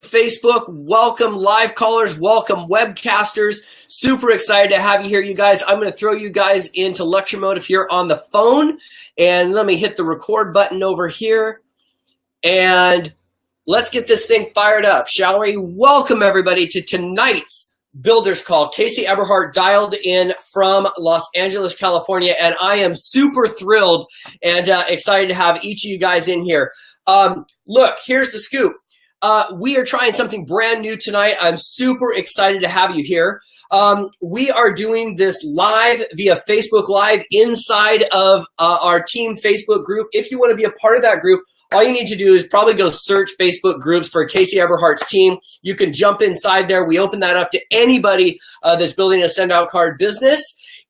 Facebook. Welcome live callers. Welcome webcasters. Super excited to have you here, you guys. I'm going to throw you guys into lecture mode if you're on the phone. And let me hit the record button over here. And let's get this thing fired up, shall we? Welcome, everybody, to tonight's Builders Call. Casey Eberhart dialed in from Los Angeles, California. And I am super thrilled and excited to have each of you guys in here. Look, here's the scoop. We are trying something brand new tonight. I'm super excited to have you here. We are doing this live via Facebook Live inside of our team Facebook group. If you want to be a part of that group, all you need to do is probably go search Facebook groups for Casey Eberhart's team. You can jump inside there. We open that up to anybody that's building a SendOutCard business.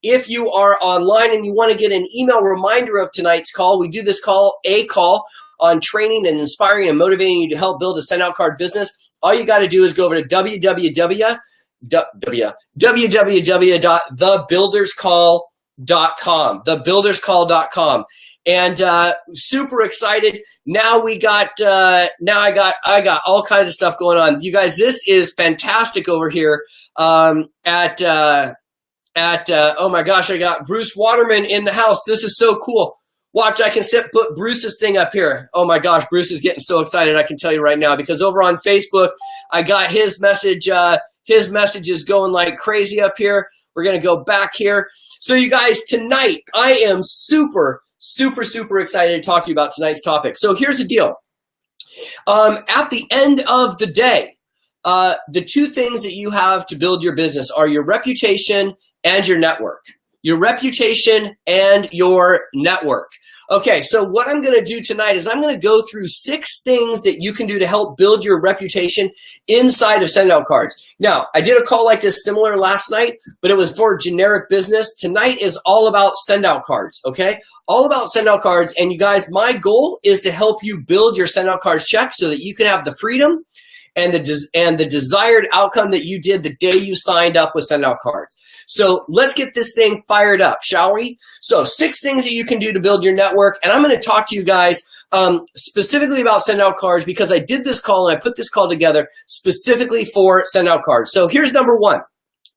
If you are online and you want to get an email reminder of tonight's call, we do this call, a call, on training and inspiring and motivating you to help build a SendOutCard business. All you got to do is go over to www.thebuilderscall.com, thebuilderscall.com. And super excited. Now I got all kinds of stuff going on. You guys, this is fantastic over here oh my gosh, I got Bruce Waterman in the house. This is so cool. Watch, I can put Bruce's thing up here. Oh my gosh, Bruce is getting so excited, I can tell you right now, because over on Facebook, I got his message. His message is going like crazy up here. We're going to go back here. So you guys, tonight, I am super excited to talk to you about tonight's topic. So here's the deal. At the end of the day, the two things that you have to build your business are your reputation and your network. Your reputation and your network. Okay, so what I'm going to do tonight is I'm going to go through 6 things that you can do to help build your reputation inside of SendOutCards. Now, I did a call like this similar last night, but it was for generic business. Tonight is all about SendOutCards, okay? All about SendOutCards. And you guys, my goal is to help you build your SendOutCards check so that you can have the freedom and the desired outcome that you did the day you signed up with SendOutCards. So let's get this thing fired up, shall we? So 6 things that you can do to build your network. And I'm going to talk to you guys specifically about SendOutCards because I did this call and I put this call together specifically for SendOutCards. So here's number 1.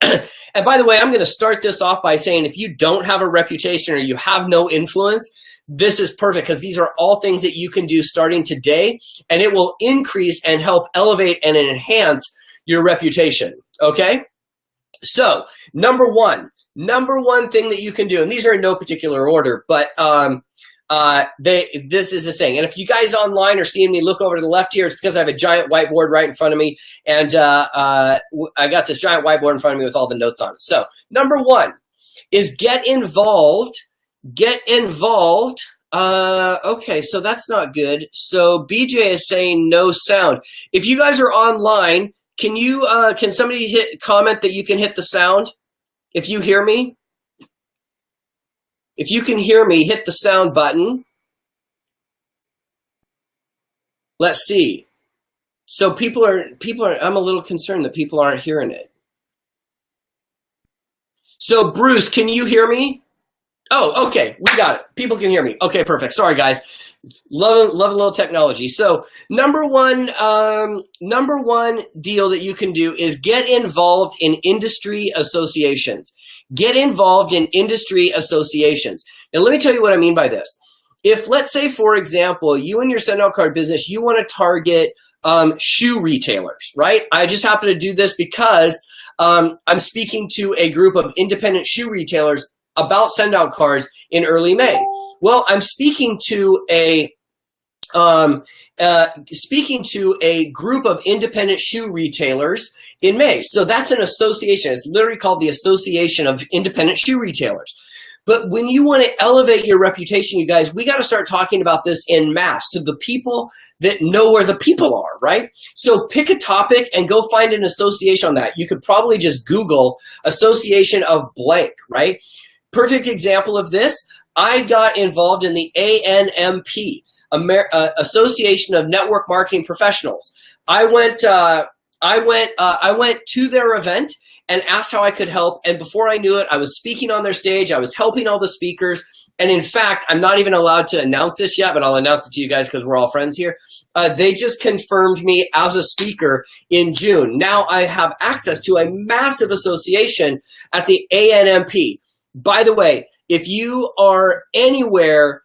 And by the way, I'm going to start this off by saying if you don't have a reputation or you have no influence, this is perfect because these are all things that you can do starting today, and it will increase and help elevate and enhance your reputation, okay? So number one thing that you can do, and these are in no particular order, but this is the thing. And if you guys online are seeing me look over to the left here, it's because I have a giant whiteboard right in front of me, and I got this giant whiteboard in front of me with all the notes on it. So number 1 is get involved. Get involved. Okay, so that's not good. So BJ is saying no sound. If you guys are online, can somebody comment that you can hit the sound? If you hear me? If you can hear me, hit the sound button. Let's see. So people are, I'm a little concerned that people aren't hearing it. So Bruce, can you hear me? Oh, okay, we got it. People can hear me. Okay, perfect. Sorry, guys. Love a little technology. So number one deal that you can do is get involved in industry associations. Get involved in industry associations. And let me tell you what I mean by this. If, let's say, for example, you and your SendOutCard business, you want to target shoe retailers, right? I just happen to do this because I'm speaking to a group of independent shoe retailers about SendOutCards in early May. Well, I'm speaking to a group of independent shoe retailers in May. So that's an association. It's literally called the Association of Independent Shoe Retailers. But when you want to elevate your reputation, you guys, we got to start talking about this en masse to the people that know where the people are, right? So pick a topic and go find an association on that. You could probably just Google Association of Blank, right? Perfect example of this, I got involved in the ANMP, Association of Network Marketing Professionals. I went I went to their event and asked how I could help. And before I knew it, I was speaking on their stage. I was helping all the speakers. And in fact, I'm not even allowed to announce this yet, but I'll announce it to you guys because we're all friends here. They just confirmed me as a speaker in June. Now I have access to a massive association at the ANMP. By the way, if you are anywhere,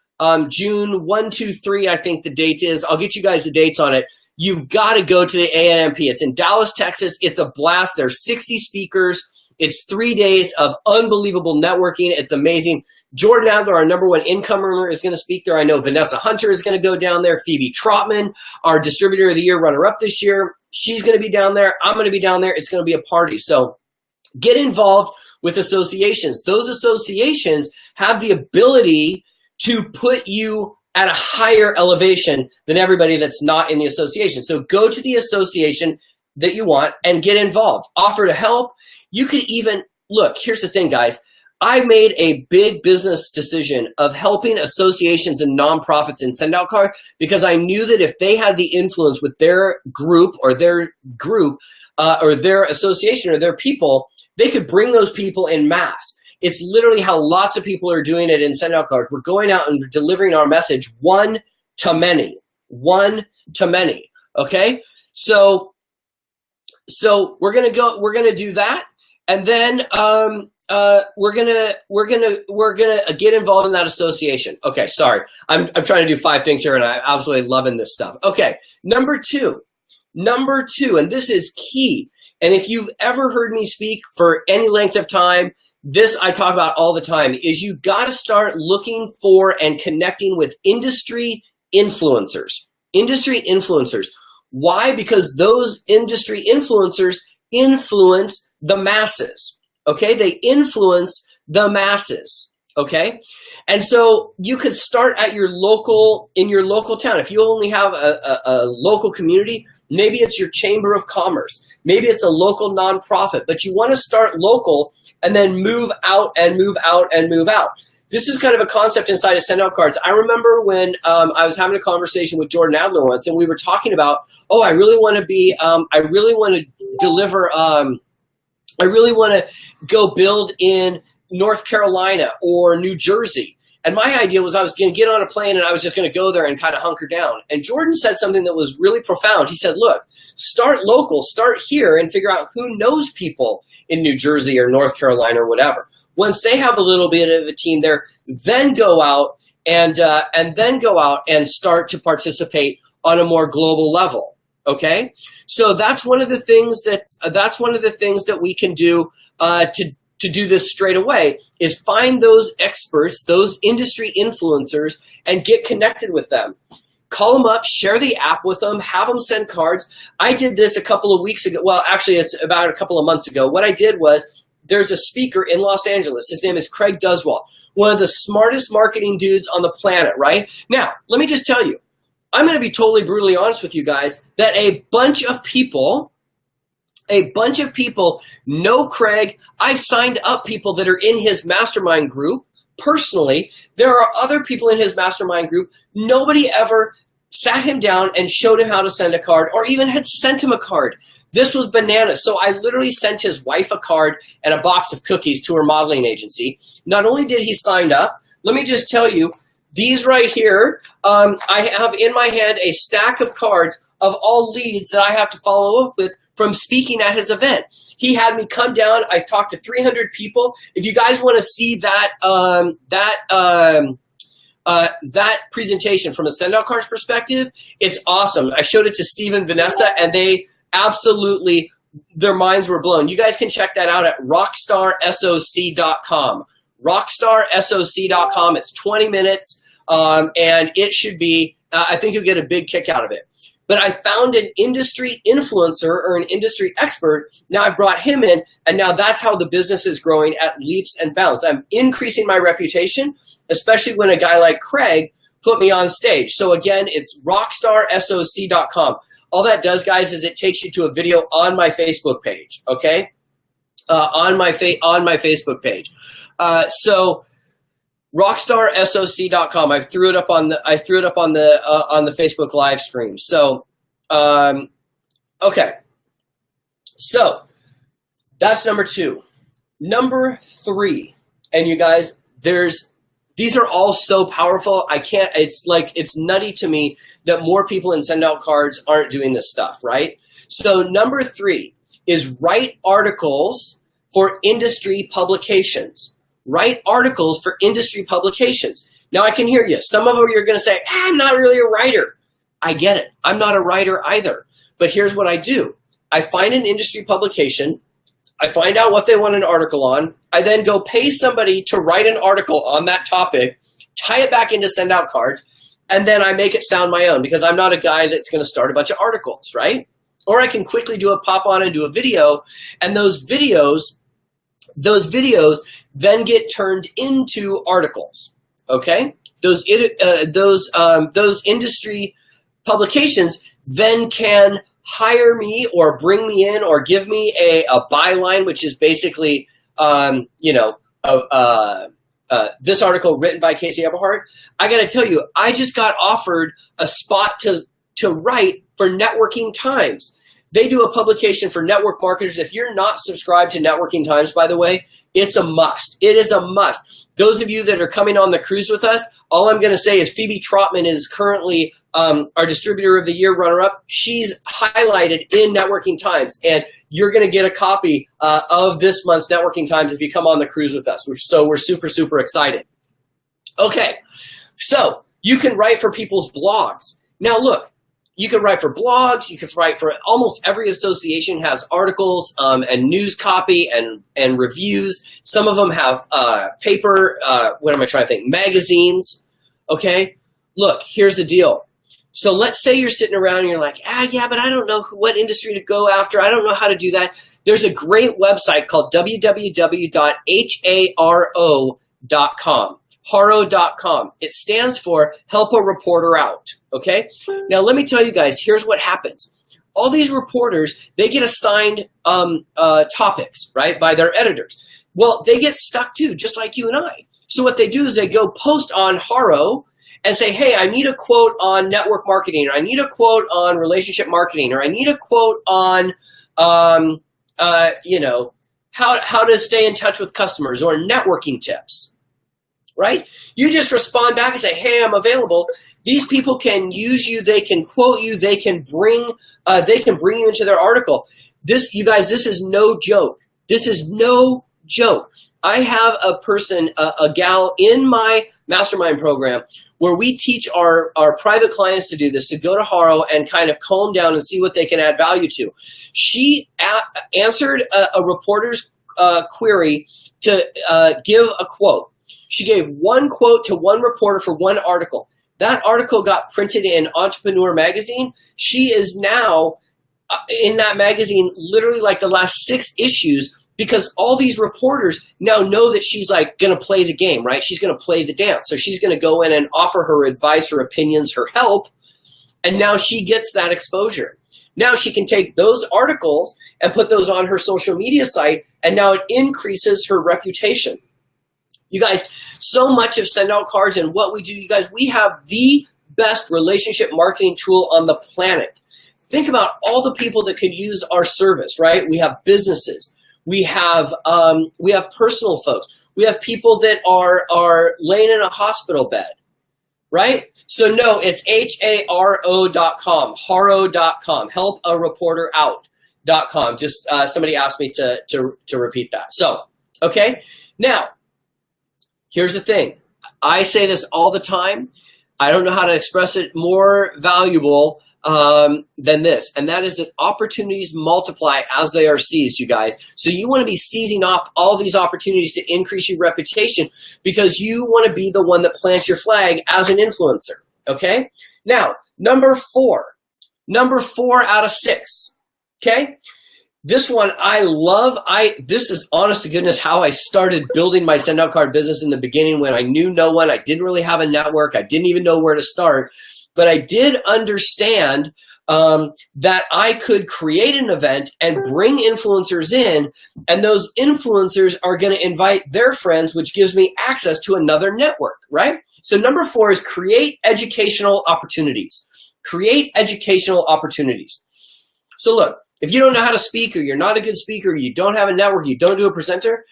June 1, 2, 3, I think the date is, I'll get you guys the dates on it. You've got to go to the ANMP. It's in Dallas, Texas. It's a blast. There's 60 speakers. It's 3 days of unbelievable networking. It's amazing. Jordan Adler, our #1 income earner, is going to speak there. I know Vanessa Hunter is going to go down there. Phoebe Trotman, our Distributor of the Year runner-up this year, she's going to be down there. I'm going to be down there. It's going to be a party. So get involved with associations. Those associations have the ability to put you at a higher elevation than everybody that's not in the association. So go to the association that you want and get involved. Offer to help. You could even, look, here's the thing, guys. I made a big business decision of helping associations and nonprofits in SendOutCard because I knew that if they had the influence with their group or their association or their people, they could bring those people in mass. It's literally how lots of people are doing it in SendOutCards. We're going out and delivering our message one to many, okay? So we're gonna do that. And then we're gonna get involved in that association. Okay, sorry, I'm trying to do 5 things here, and I'm absolutely loving this stuff. Okay, number two, and this is key. And if you've ever heard me speak for any length of time, this I talk about all the time, is you got to start looking for and connecting with industry influencers. Industry influencers. Why? Because those industry influencers influence the masses, okay? They influence the masses, okay? And so you could start at in your local town. If you only have a local community, maybe it's your chamber of commerce. Maybe it's a local nonprofit, but you want to start local and then move out and move out and move out. This is kind of a concept inside of SendOutCards. I remember when I was having a conversation with Jordan Adler once, and we were talking about, I really want to deliver, I really want to go build in North Carolina or New Jersey. And my idea was I was going to get on a plane and I was just going to go there and kind of hunker down. And Jordan said something that was really profound. He said, look, start local, start here and figure out who knows people in New Jersey or North Carolina or whatever. Once they have a little bit of a team there, then go out and start to participate on a more global level. Okay, so that's one of the things that we can do to do this straight away is find those experts, those industry influencers, and get connected with them. Call them up, share the app with them, have them send cards. I did this a couple of weeks ago. Well, actually, it's about a couple of months ago. What I did was there's a speaker in Los Angeles. His name is Craig Duswalt, one of the smartest marketing dudes on the planet, right? Now, let me just tell you, I'm going to be totally brutally honest with you guys that a bunch of people know Craig. I signed up people that are in his mastermind group. Personally, there are other people in his mastermind group. Nobody ever sat him down and showed him how to send a card or even had sent him a card. This was bananas. So I literally sent his wife a card and a box of cookies to her modeling agency. Not only did he sign up, let me just tell you, these right here, I have in my hand a stack of cards of all leads that I have to follow up with from speaking at his event. He had me come down. I talked to 300 people. If you guys want to see that presentation from a SendOutCards perspective, it's awesome. I showed it to Steve and Vanessa, and they absolutely, their minds were blown. You guys can check that out at rockstarsoc.com. rockstarsoc.com. It's 20 minutes, and it should be, I think you'll get a big kick out of it. But I found an industry influencer or an industry expert. Now I brought him in, and now that's how the business is growing at leaps and bounds. I'm increasing my reputation, especially when a guy like Craig put me on stage. So again, it's rockstarsoc.com. All that does, guys, is it takes you to a video on my Facebook page, okay? On my Facebook page. So rockstarsoc.com. I threw it up on the Facebook live stream. So okay. So that's number 2. Number 3, and you guys, these are all so powerful. It's nutty to me that more people in SendOutCards aren't doing this stuff, right? So number 3 is write articles for industry publications. Write articles for industry publications. Now I can hear you. Some of you are going to say, I'm not really a writer. I get it. I'm not a writer either. But here's what I do. I find an industry publication. I find out what they want an article on. I then go pay somebody to write an article on that topic, tie it back into SendOutCards, and then I make it sound my own because I'm not a guy that's going to start a bunch of articles, right? Or I can quickly do a pop on and do a video, and those videos then get turned into articles, okay? Those industry publications then can hire me or bring me in or give me a byline, which is basically, this article written by Casey Eberhart. I got to tell you, I just got offered a spot to write for Networking Times. They do a publication for network marketers. If you're not subscribed to Networking Times, by the way, it's a must. It is a must. Those of you that are coming on the cruise with us, all I'm going to say is Phoebe Trotman is currently our Distributor of the Year runner-up. She's highlighted in Networking Times, and you're going to get a copy of this month's Networking Times if you come on the cruise with us. So we're super, super excited. Okay, so you can write for people's blogs. Now look, you can write for blogs. You can write for almost every association has articles and news copy and reviews. Some of them have paper, magazines, okay? Look, here's the deal. So let's say you're sitting around and you're like, yeah, but I don't know what industry to go after. I don't know how to do that. There's a great website called www.haro.com. Haro.com. It stands for Help a Reporter Out, okay? Now, let me tell you guys, here's what happens. All these reporters, they get assigned topics, right, by their editors. Well, they get stuck too, just like you and I. So what they do is they go post on Haro and say, hey, I need a quote on network marketing, or I need a quote on relationship marketing, or I need a quote on, how to stay in touch with customers, or networking tips. Right? You just respond back and say, hey, I'm available. These people can use you. They can quote you. They can bring you into their article. You guys, this is no joke. This is no joke. I have a person, a gal in my mastermind program where we teach our private clients to do this, to go to Haro and kind of calm down and see what they can add value to. She answered a reporter's query to give a quote. She gave one quote to one reporter for one article. That article got printed in Entrepreneur magazine. She is now in that magazine literally like the last 6 issues because all these reporters now know that she's like going to play the game, right? She's going to play the dance. So she's going to go in and offer her advice, her opinions, her help. And now she gets that exposure. Now she can take those articles and put those on her social media site. And now it increases her reputation. You guys, so much of SendOutCards and what we do, you guys, we have the best relationship marketing tool on the planet. Think about all the people that could use our service, right? We have businesses. We have personal folks. We have people that are laying in a hospital bed, right? So no, it's HARO.com, Haro.com, helpareporterout.com. Just somebody asked me to repeat that. So, okay, now, here's the thing. I say this all the time. I don't know how to express it more valuable than this, and that is that opportunities multiply as they are seized, you guys. So you want to be seizing up all these opportunities to increase your reputation because you want to be the one that plants your flag as an influencer, okay? Now, number 4 out of 6, okay? This one I love. This is honest to goodness how I started building my SendOutCard business in the beginning when I knew no one. I didn't really have a network. I didn't even know where to start. But I did understand that I could create an event and bring influencers in, and those influencers are going to invite their friends, which gives me access to another network, right? So number 4 is create educational opportunities. Create educational opportunities. So look, If you don't know how to speak, or you're not a good speaker, you don't have a network, you don't do a presenter,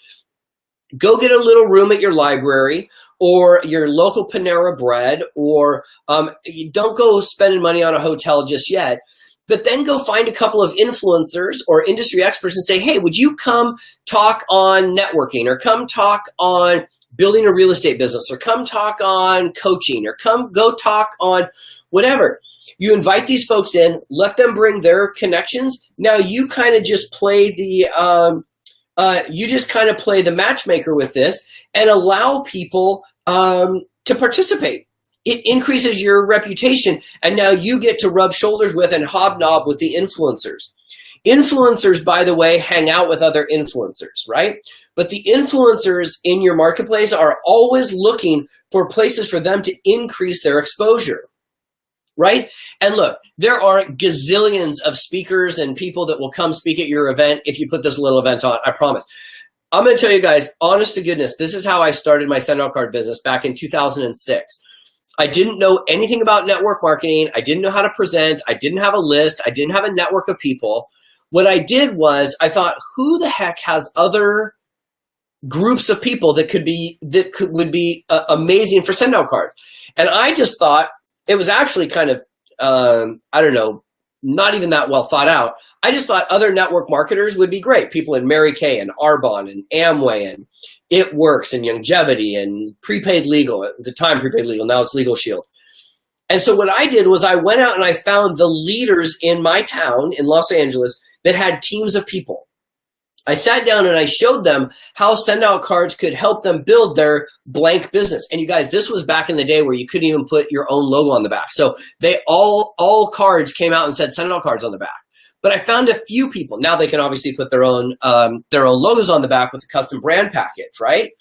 go get a little room at your library or your local Panera Bread, or you don't go spending money on a hotel just yet. But then go find a couple of influencers or industry experts and say, hey, would you come talk on networking, or come talk on building a real estate business, or come talk on coaching, or go talk on whatever. You invite these folks in, let them bring their connections. Now you kind of just play the matchmaker with this and allow people to participate. It increases your reputation, and now you get to rub shoulders with and hobnob with the influencers. Influencers, by the way, hang out with other influencers, right? But the influencers in your marketplace are always looking for places for them to increase their exposure, right? And look, there are gazillions of speakers and people that will come speak at your event if you put this little event on, I promise. I'm going to tell you guys, honest to goodness, this is how I started my SendOutCard business back in 2006. I didn't know anything about network marketing. I didn't know how to present. I didn't have a list. I didn't have a network of people. What I did was I thought, who the heck has other groups of people that would be amazing for SendOutCards? And I just thought it was actually kind of, I don't know, not even that well thought out. I just thought other network marketers would be great. People in Mary Kay and Arbonne and Amway and It Works and Longevity and Prepaid Legal. At the time, Prepaid Legal, now it's Legal Shield. And so what I did was I went out and I found the leaders in my town in Los Angeles that had teams of people. I sat down and I showed them how SendOutCards could help them build their blank business. And you guys, this was back in the day where you couldn't even put your own logo on the back. So they all cards came out and said SendOutCards on the back. But I found a few people. Now they can obviously put their own logos on the back with the custom brand package, right?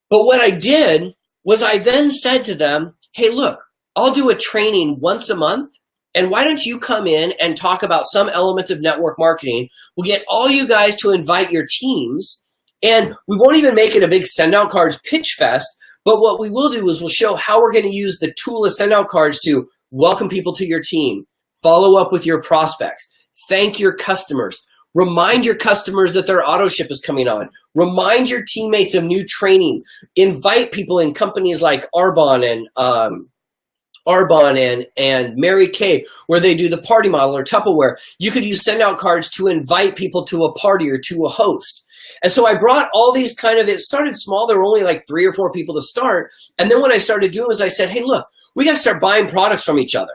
But what I did was I then said to them, hey, look, I'll do a training once a month. And why don't you come in and talk about some element of network marketing? We'll get all you guys to invite your teams, and we won't even make it a big SendOutCards pitch fest. But what we will do is we'll show how we're going to use the tool of SendOutCards to welcome people to your team, follow up with your prospects, thank your customers, remind your customers that their auto ship is coming on, remind your teammates of new training, invite people in companies like Arbonne and Mary Kay, where they do the party model, or Tupperware. You could use SendOutCards to invite people to a party or to a host. And so I brought all these it started small. There were only like 3 or 4 people to start. And then what I started doing was I said, hey, look, we got to start buying products from each other,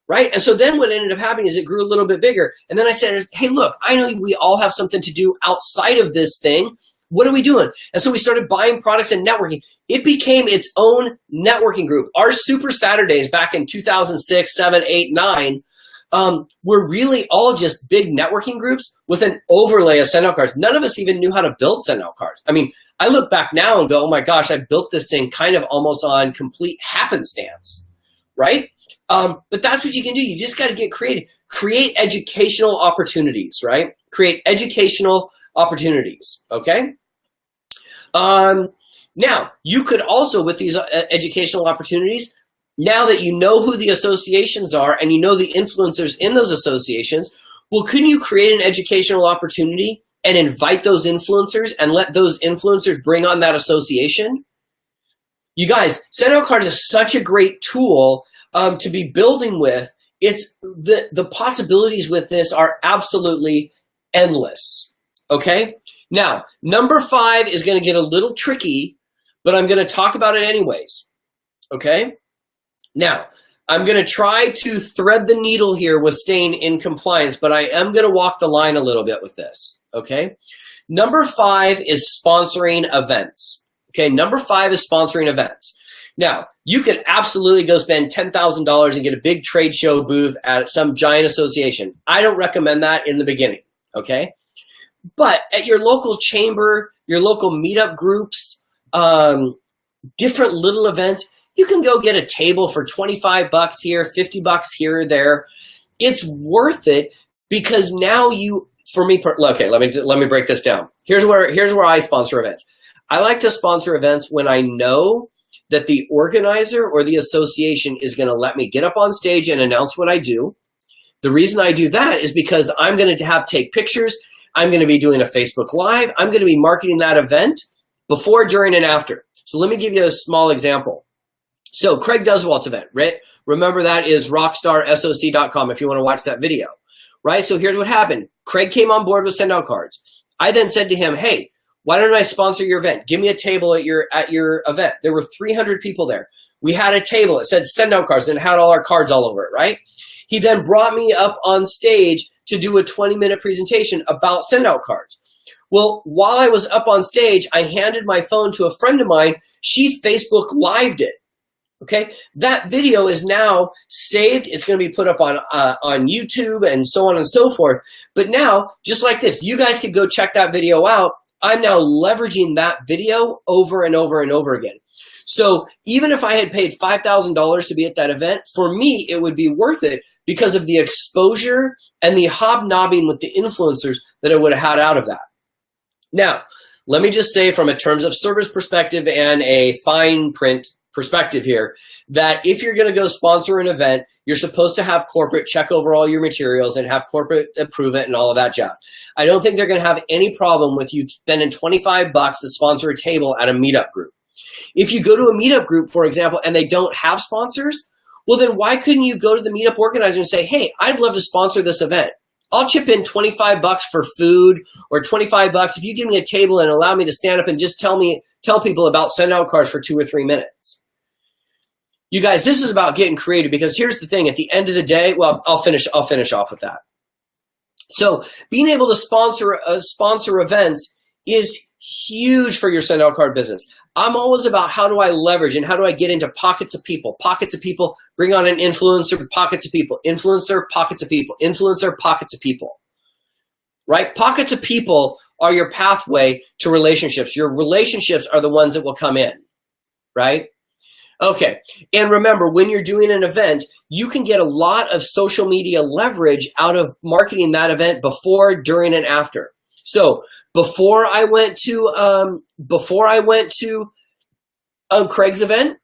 right? And so then what ended up happening is it grew a little bit bigger. And then I said, hey, look, I know we all have something to do outside of this thing. What are we doing? And so we started buying products and networking. It became its own networking group. Our Super Saturdays back in 2006, 7, 8, 9 were really all just big networking groups with an overlay of SendOutCards. None of us even knew how to build SendOutCards. I mean, I look back now and go, oh my gosh, I built this thing kind of almost on complete happenstance, right? But that's what you can do. You just got to get creative. Create educational opportunities, right? Create educational opportunities, okay? Now, you could also, with these educational opportunities, now that you know who the associations are and you know the influencers in those associations, well, couldn't you create an educational opportunity and invite those influencers and let those influencers bring on that association? You guys, SendOutCards is such a great tool to be building with. It's the possibilities with this are absolutely endless, okay? Now, number 5 is going to get a little tricky, but I'm going to talk about it anyways, okay? Now, I'm going to try to thread the needle here with staying in compliance, but I am going to walk the line a little bit with this, okay? Number 5 is sponsoring events, okay? Number 5 is sponsoring events. Now, you could absolutely go spend $10,000 and get a big trade show booth at some giant association. I don't recommend that in the beginning, okay? But at your local chamber, your local meetup groups, different little events, you can go get a table for 25 bucks here, 50 bucks here or there. It's worth it because now okay, let me break this down. Here's where I sponsor events. I like to sponsor events when I know that the organizer or the association is going to let me get up on stage and announce what I do. The reason I do that is because I'm going to take pictures. I'm going to be doing a Facebook Live. I'm going to be marketing that event before, during, and after. So let me give you a small example. So Craig Duswalt's event, right? Remember, that is rockstarsoc.com if you want to watch that video, right? So here's what happened. Craig came on board with SendOutCards. I then said to him, hey, why don't I sponsor your event? Give me a table at your event. There were 300 people there. We had a table. It said SendOutCards and it had all our cards all over it, right? He then brought me up on stage to do a 20-minute presentation about SendOutCards. Well, while I was up on stage, I handed my phone to a friend of mine. She Facebook Lived it. Okay, that video is now saved. It's going to be put up on YouTube and so on and so forth. But now, just like this, you guys could go check that video out. I'm now leveraging that video over and over and over again. So even if I had paid $5,000 to be at that event, for me, it would be worth it because of the exposure and the hobnobbing with the influencers that I would have had out of that. Now, let me just say from a terms of service perspective and a fine print perspective here, that if you're going to go sponsor an event, you're supposed to have corporate check over all your materials and have corporate approve it and all of that jazz. I don't think they're going to have any problem with you spending $25 to sponsor a table at a meetup group. If you go to a meetup group, for example, and they don't have sponsors, well, then why couldn't you go to the meetup organizer and say, hey, I'd love to sponsor this event. I'll chip in $25 for food, or $25 if you give me a table and allow me to stand up and just tell people about SendOutCards for 2 or 3 minutes. You guys, this is about getting creative, because here's the thing. At the end of the day, well, I'll finish off with that. So being able to sponsor events is huge for your SendOutCard business. I'm always about how do I leverage and how do I get into pockets of people, bring on an influencer, pockets of people, influencer, pockets of people, influencer, pockets of people, right? Pockets of people are your pathway to relationships. Your relationships are the ones that will come in, right? Okay, and remember, when you're doing an event, you can get a lot of social media leverage out of marketing that event before, during, and after. So before I went to Craig's event,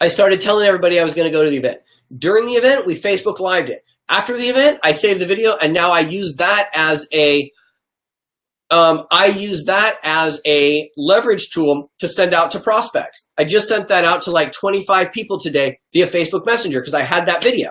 I started telling everybody I was going to go to the event. During the event, we Facebook Lived it. After the event, I saved the video, and now I use that as a leverage tool to send out to prospects. I just sent that out to like 25 people today via Facebook Messenger because I had that video,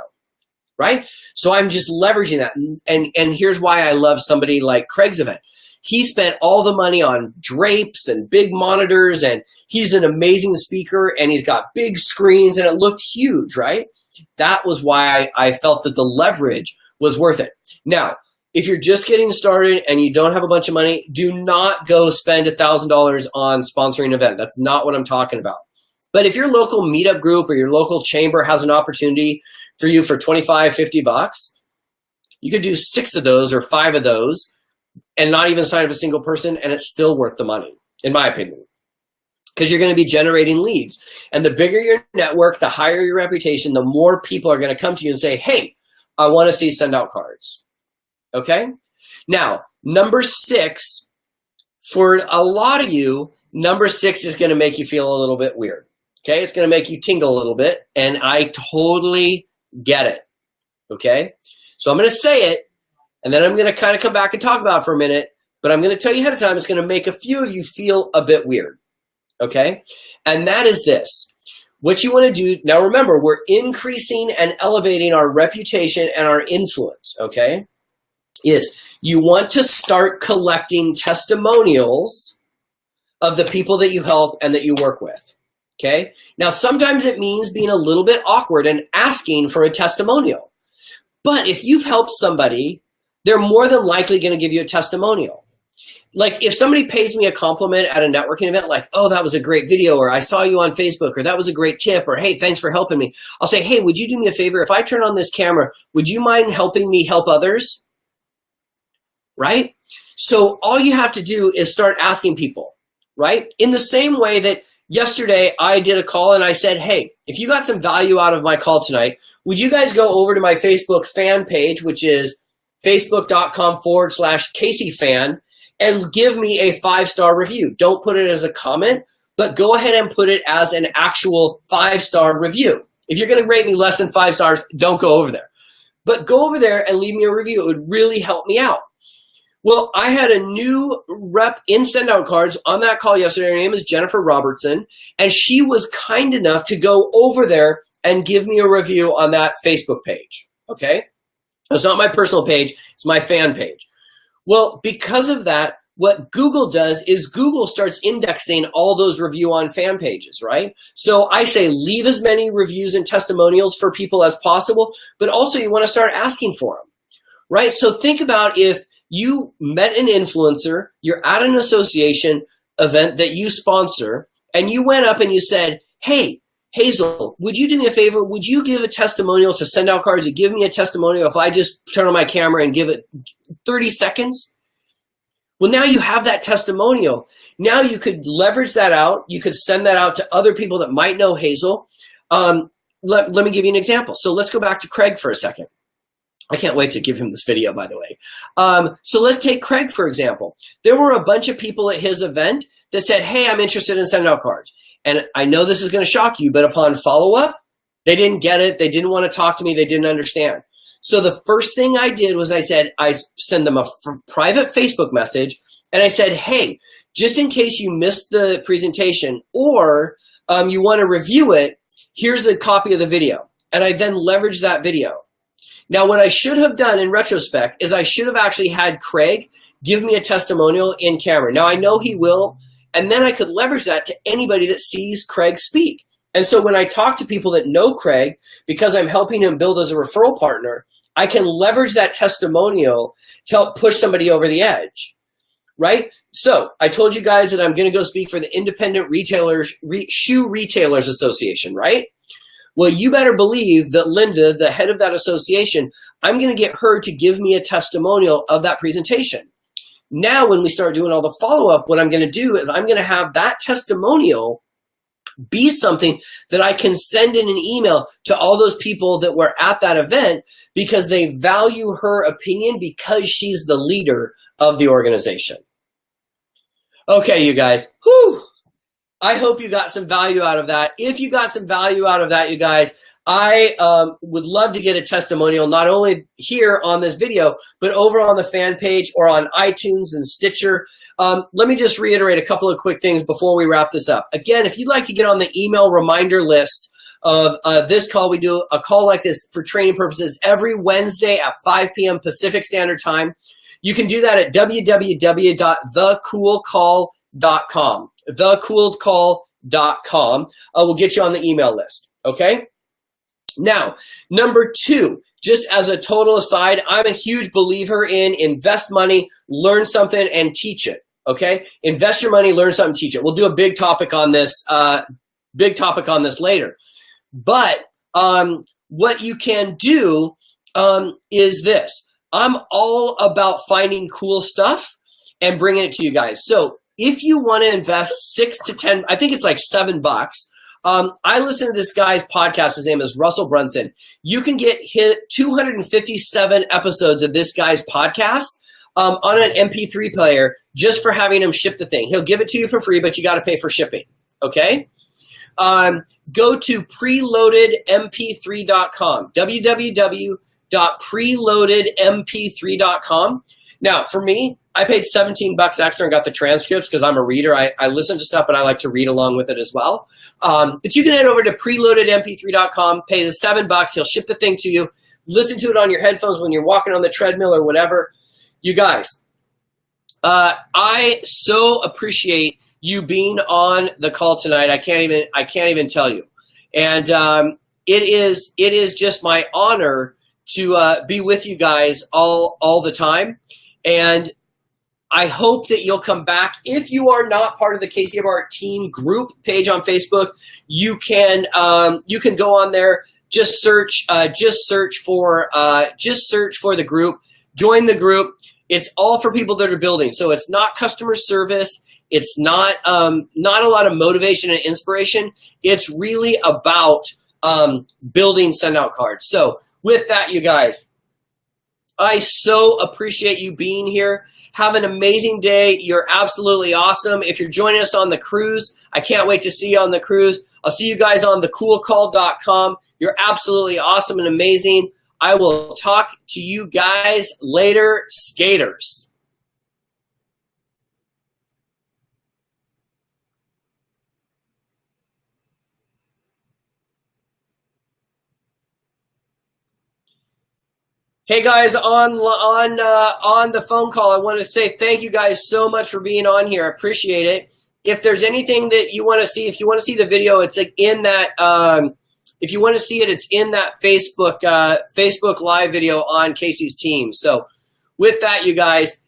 right? So I'm just leveraging that. And here's why I love somebody like Craig's event. He spent all the money on drapes and big monitors, and he's an amazing speaker, and he's got big screens, and it looked huge, right? That was why I felt that the leverage was worth it. Now, if you're just getting started and you don't have a bunch of money, do not go spend $1,000 on sponsoring an event. That's not what I'm talking about. But if your local meetup group or your local chamber has an opportunity for you for $25, $50, you could do 6 of those or 5 of those and not even sign up a single person, and it's still worth the money, in my opinion, because you're going to be generating leads. And the bigger your network, the higher your reputation, the more people are going to come to you and say, hey, I want to see SendOutCards. Okay? Now, number 6, for a lot of you, number 6 is going to make you feel a little bit weird. Okay? It's going to make you tingle a little bit, and I totally get it. Okay? So I'm going to say it, and then I'm going to kind of come back and talk about it for a minute, but I'm going to tell you ahead of time, it's going to make a few of you feel a bit weird. Okay? And that is this. What you want to do, now remember, we're increasing and elevating our reputation and our influence, okay? Is you want to start collecting testimonials of the people that you help and that you work with, okay? Now, sometimes it means being a little bit awkward and asking for a testimonial. But if you've helped somebody, they're more than likely going to give you a testimonial. Like if somebody pays me a compliment at a networking event, like, oh, that was a great video, or I saw you on Facebook, or that was a great tip, or hey, thanks for helping me. I'll say, hey, would you do me a favor? If I turn on this camera, would you mind helping me help others? Right? So all you have to do is start asking people, right? In the same way that yesterday I did a call and I said, hey, if you got some value out of my call tonight, would you guys go over to my Facebook fan page, which is facebook.com/CaseyFan, and give me a 5-star review. Don't put it as a comment, but go ahead and put it as an actual 5-star review. If you're going to rate me less than 5 stars, don't go over there. But go over there and leave me a review. It would really help me out. Well, I had a new rep in SendOutCards on that call yesterday. Her name is Jennifer Robertson, and she was kind enough to go over there and give me a review on that Facebook page, okay? It's not my personal page, it's my fan page. Well, because of that, what Google does is Google starts indexing all those review on fan pages, right? So I say leave as many reviews and testimonials for people as possible, but also you want to start asking for them, right? So think about if you met an influencer, you're at an association event that you sponsor, and you went up and you said, hey, Hazel, would you do me a favor? Would you give a testimonial to SendOutCards? You give me a testimonial if I just turn on my camera and give it 30 seconds? Well, now you have that testimonial. Now you could leverage that out. You could send that out to other people that might know Hazel. Let me give you an example. So let's go back to Craig for a second. I can't wait to give him this video, by the way. So let's take Craig, for example. There were a bunch of people at his event that said, hey, I'm interested in SendOutCards. And I know this is going to shock you, but upon follow-up, they didn't get it. They didn't want to talk to me. They didn't understand. So the first thing I did was I send them a private Facebook message, and I said, hey, just in case you missed the presentation or you want to review it, here's the copy of the video. And I then leveraged that video. Now, what I should have done in retrospect is I should have actually had Craig give me a testimonial in camera. Now, I know he will, and then I could leverage that to anybody that sees Craig speak. And so when I talk to people that know Craig, because I'm helping him build as a referral partner, I can leverage that testimonial to help push somebody over the edge, right? So I told you guys that I'm going to go speak for the Independent Shoe Retailers Association, right? Well, you better believe that Linda, the head of that association, I'm going to get her to give me a testimonial of that presentation. Now, when we start doing all the follow-up, what I'm going to do is I'm going to have that testimonial be something that I can send in an email to all those people that were at that event because they value her opinion because she's the leader of the organization. Okay, you guys. Whew. I hope you got some value out of that. If you got some value out of that, you guys, I would love to get a testimonial, not only here on this video, but over on the fan page or on iTunes and Stitcher. Let me just reiterate a couple of quick things before we wrap this up. Again, if you'd like to get on the email reminder list of this call, we do a call like this for training purposes every Wednesday at 5 p.m. Pacific Standard Time. You can do that at www.thecoolcall.com. thecoolcall.com will get you on the email list, okay? Now, number 2, just as a total aside, I'm a huge believer in invest money, learn something, and teach it, okay? Invest your money, learn something, teach it. We'll do a big topic on this later. But what you can do is this. I'm all about finding cool stuff and bringing it to you guys. So if you want to invest 6 to 10, I think it's like $7. I listen to this guy's podcast. His name is Russell Brunson. You can get 257 episodes of this guy's podcast on an MP3 player just for having him ship the thing. He'll give it to you for free, but you got to pay for shipping. Okay? Go to preloadedmp3.com. www.preloadedmp3.com. Now, for me, I paid $17 extra and got the transcripts because I'm a reader. I listen to stuff, but I like to read along with it as well. But you can head over to preloadedmp3.com, pay the $7. He'll ship the thing to you. Listen to it on your headphones when you're walking on the treadmill or whatever. You guys, I so appreciate you being on the call tonight. I can't even tell you. And it is just my honor to be with you guys all the time. And I hope that you'll come back. If you are not part of the Casey Eberhart team group page on Facebook, you can go on there. Just search for the group. Join the group. It's all for people that are building. So it's not customer service. It's not a lot of motivation and inspiration. It's really about building SendOutCards. So with that, you guys, I so appreciate you being here. Have an amazing day. You're absolutely awesome. If you're joining us on the cruise, I can't wait to see you on the cruise. I'll see you guys on thecoolcall.com. You're absolutely awesome and amazing. I will talk to you guys later, skaters. Hey guys, on the phone call, I want to say thank you guys so much for being on here. I appreciate it. If there's anything that you want to see, if you want to see the video, it's like in that. If you want to see it, it's in that Facebook Live video on Casey's team. So with that, you guys,